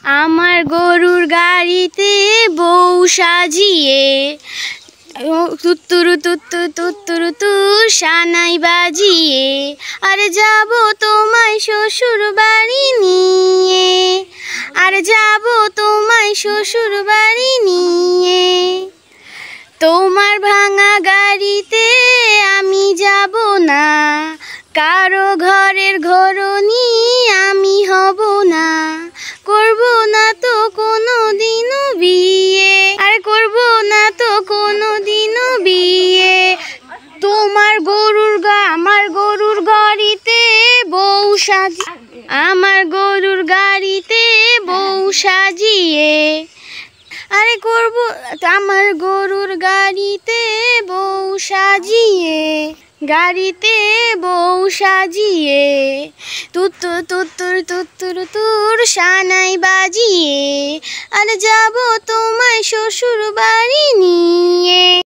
আমার গরুর গাড়িতে বউ সাজিয়ে তুত্তুরু তুত্তুর তুত্তুরু তুর সানাই বাজিয়ে আরে যাব তোমায় শ্বশুর বাড়ি নিয়ে, আরে যাব তোমায় শ্বশুর বাড়ি নিয়ে। তোমার ভাঙা গাড়িতে আমি যাব না, কারো ঘরের ঘরনি আমি হব না, করব না তো কোনো দিনও বিয়ে, আরে করব না তো কোনো দিনও বিয়ে। তোমার আমার গরুর গাড়িতে বউ আমার গরুর গাড়িতে বউ সাজিয়ে আরে করব আমার গরুর গাড়িতে বউ সাজিয়ে, গাড়িতে বউ সাজিয়ে তুত্তুর তুত্তুর তুত্তুর তুর সানাই বাজিয়ে আরে যাব তোমায় শ্বশুর বাড়ি নিয়ে।